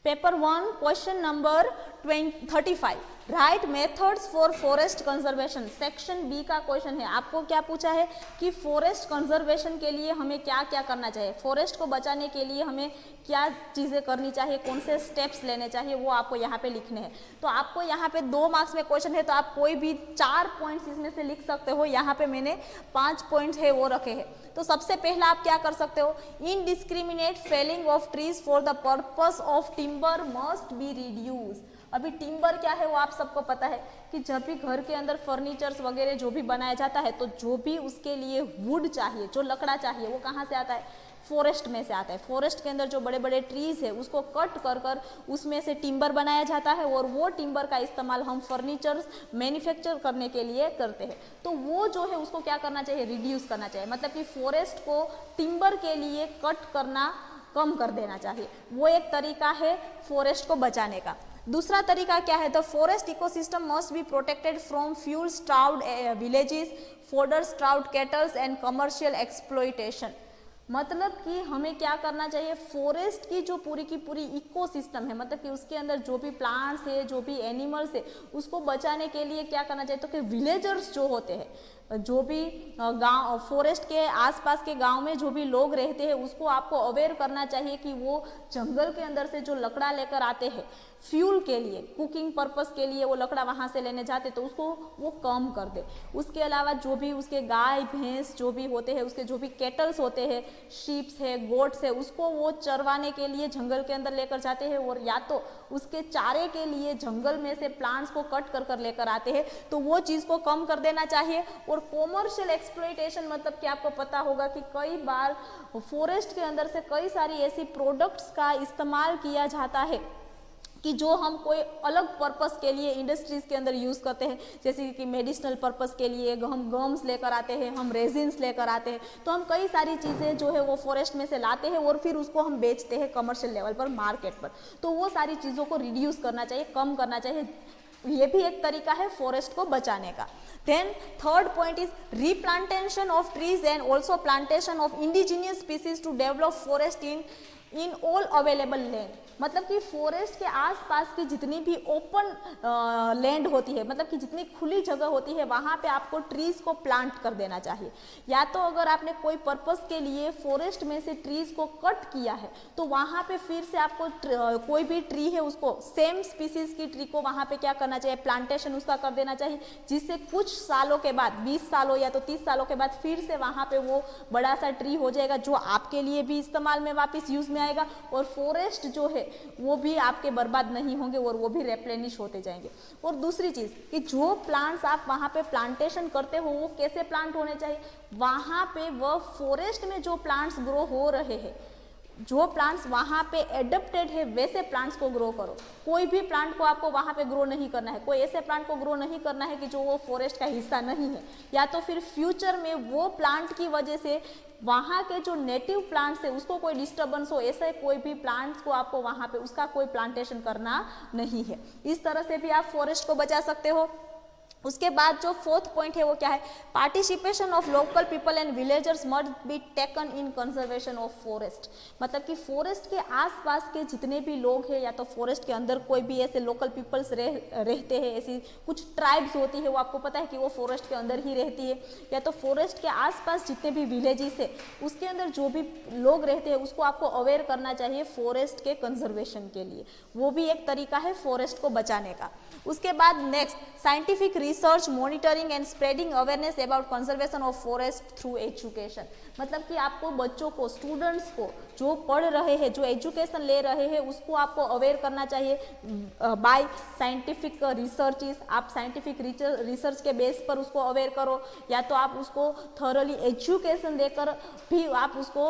Paper 1 question number 35, right methods for forest conservation, section B का question है। आपको क्या पूछा है कि फॉरेस्ट कंजर्वेशन के लिए हमें क्या क्या करना चाहिए, फॉरेस्ट को बचाने के लिए हमें क्या चीज़ें करनी चाहिए, कौन से स्टेप्स लेने चाहिए, वो आपको यहाँ पे लिखने हैं। तो आपको यहाँ पे 2 मार्क्स में क्वेश्चन है, तो आप कोई भी 4 पॉइंट्स इसमें से लिख सकते हो। यहाँ पे मैंने 5 पॉइंट्स है वो रखे हैं। तो सबसे पहला आप क्या कर सकते हो, indiscriminate felling of trees for the purpose of timber must be reduce. अभी टिम्बर क्या है वो आप सबको पता है कि जब भी घर के अंदर फर्नीचर्स वगैरह जो भी बनाया जाता है, तो जो भी उसके लिए वुड चाहिए, जो लकड़ा चाहिए, वो कहाँ से आता है, फॉरेस्ट में से आता है। फॉरेस्ट के अंदर जो बड़े बड़े ट्रीज है उसको कट कर कर उसमें से टिम्बर बनाया जाता है, और वो टिम्बर का इस्तेमाल हम फर्नीचर्स मैन्युफैक्चर करने के लिए करते हैं। तो वो जो है उसको क्या करना चाहिए, रिड्यूस करना चाहिए, मतलब कि फॉरेस्ट को टिम्बर के लिए कट करना कम कर देना चाहिए। वो एक तरीका है फॉरेस्ट को बचाने का। दूसरा तरीका क्या है, the forest ecosystem must be protected from fuel starved villages, fodder starved cattles and commercial exploitation. मतलब कि हमें क्या करना चाहिए, फॉरेस्ट की जो पूरी की पूरी इकोसिस्टम है, मतलब कि उसके अंदर जो भी प्लांट्स है, जो भी एनिमल्स है, उसको बचाने के लिए क्या करना चाहिए, तो कि विलेजर्स जो होते हैं, जो भी गांव फॉरेस्ट के आसपास के गांव में जो भी लोग रहते हैं, उसको आपको अवेयर करना चाहिए कि वो जंगल के अंदर से जो लकड़ा लेकर आते हैं फ्यूल के लिए, कुकिंग पर्पस के लिए वो लकड़ा वहाँ से लेने जाते, तो उसको वो कम कर दे। उसके अलावा जो भी उसके गाय भैंस जो भी होते हैं, उसके जो भी कैटल्स होते हैं, शीप्स है, गोट्स है, उसको वो चरवाने के लिए जंगल के अंदर लेकर जाते हैं, और या तो उसके चारे के लिए जंगल में से प्लांट्स को कट कर कर लेकर आते हैं, तो वो चीज़ को कम कर देना चाहिए। और कॉमर्शियल एक्सप्लॉयटेशन मतलब कि आपको पता होगा कि कई बार फॉरेस्ट के अंदर से कई सारी ऐसी प्रोडक्ट्स का इस्तेमाल किया जाता है कि जो हम कोई अलग पर्पस के लिए इंडस्ट्रीज के अंदर यूज़ करते हैं, जैसे कि मेडिसिनल पर्पस के लिए हम गम्स लेकर आते हैं, हम रेजिन्स लेकर आते हैं, तो हम कई सारी चीज़ें जो है वो फॉरेस्ट में से लाते हैं और फिर उसको हम बेचते हैं कमर्शियल लेवल पर, मार्केट पर। तो वो सारी चीज़ों को रिड्यूस करना चाहिए, कम करना चाहिए। ये भी एक तरीका है फॉरेस्ट को बचाने का। Then third point is replantation of trees and also plantation of indigenous species to develop forest in all available land. मतलब कि फॉरेस्ट के आसपास की जितनी भी ओपन लैंड होती है, मतलब कि जितनी खुली जगह होती है, वहाँ पे आपको ट्रीज को प्लांट कर देना चाहिए। या तो अगर आपने कोई पर्पस के लिए फॉरेस्ट में से ट्रीज को कट किया है, तो वहाँ पे फिर से आपको कोई भी ट्री है उसको सेम स्पीसीज की ट्री को वहाँ पे क्या करना चाहिए, प्लांटेशन उसका कर देना चाहिए, जिससे कुछ सालों के बाद, 20 सालों या तो 30 सालों के बाद फिर से वहाँ पे वो बड़ा सा ट्री हो जाएगा, जो आपके लिए भी इस्तेमाल में वापस यूज में आएगा, और फॉरेस्ट जो है वो भी आपके बर्बाद नहीं होंगे और वो भी रेप्लेनिश होते जाएंगे। और दूसरी चीज कि जो प्लांट्स आप वहाँ पे प्लांटेशन करते हो वो कैसे प्लांट होने चाहिए, वहाँ पे वह फॉरेस्ट में जो प्लांट्स ग्रो हो रहे हैं, जो प्लांट्स वहाँ पे एडप्टेड है, वैसे प्लांट्स को ग्रो करो। कोई भी प्लांट को आपको वहाँ पे ग्रो नहीं करना है, कोई ऐसे प्लांट को ग्रो नहीं करना है कि जो वो फॉरेस्ट का हिस्सा नहीं है, या तो फिर फ्यूचर में वो प्लांट की वजह से वहाँ के जो नेटिव प्लांट्स है उसको कोई डिस्टर्बेंस हो, ऐसे कोई भी प्लांट्स को आपको वहाँ पे उसका कोई प्लांटेशन करना नहीं है। इस तरह से भी आप फॉरेस्ट को बचा सकते हो। उसके बाद जो फोर्थ पॉइंट है वो क्या है, participation of local people and villagers must be taken in conservation of forest. मतलब कि फॉरेस्ट के आसपास के जितने भी लोग हैं, या तो फॉरेस्ट के अंदर कोई भी ऐसे लोकल पीपल्स रहते हैं, ऐसी कुछ ट्राइब्स होती है, वो आपको पता है कि वो फॉरेस्ट के अंदर ही रहती है, या तो फॉरेस्ट के आसपास जितने भी विलेजेस है उसके अंदर जो भी लोग रहते हैं उसको आपको अवेयर करना चाहिए फॉरेस्ट के कंजर्वेशन के लिए। वो भी एक तरीका है फॉरेस्ट को बचाने का। उसके बाद next, scientific research, monitoring and spreading awareness about conservation of forest through education. मतलब कि आपको बच्चों को, स्टूडेंट्स को, जो पढ़ रहे हैं, जो एजुकेशन ले रहे हैं, उसको आपको अवेयर करना चाहिए बाय साइंटिफिक रिसर्चेस। आप साइंटिफिक रिसर्च के बेस पर उसको अवेयर करो, या तो आप उसको थॉरली एजुकेशन देकर भी आप उसको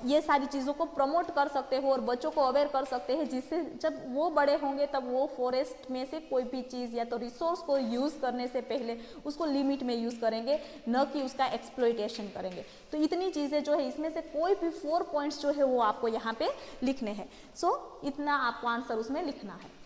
ये सारी चीज़ों को प्रमोट कर सकते हो और बच्चों को अवेयर कर सकते हैं, जिससे जब वो बड़े होंगे तब वो फॉरेस्ट में से कोई भी चीज़ या तो रिसोर्स को यूज़ करने से पहले उसको लिमिट में यूज़ करेंगे, न कि उसका एक्सप्लॉयटेशन करेंगे। तो इतनी चीज़ें जो है, इसमें से कोई भी 4 पॉइंट्स जो है वो आपको यहाँ पे लिखने हैं। सो इतना आपको आंसर उसमें लिखना है।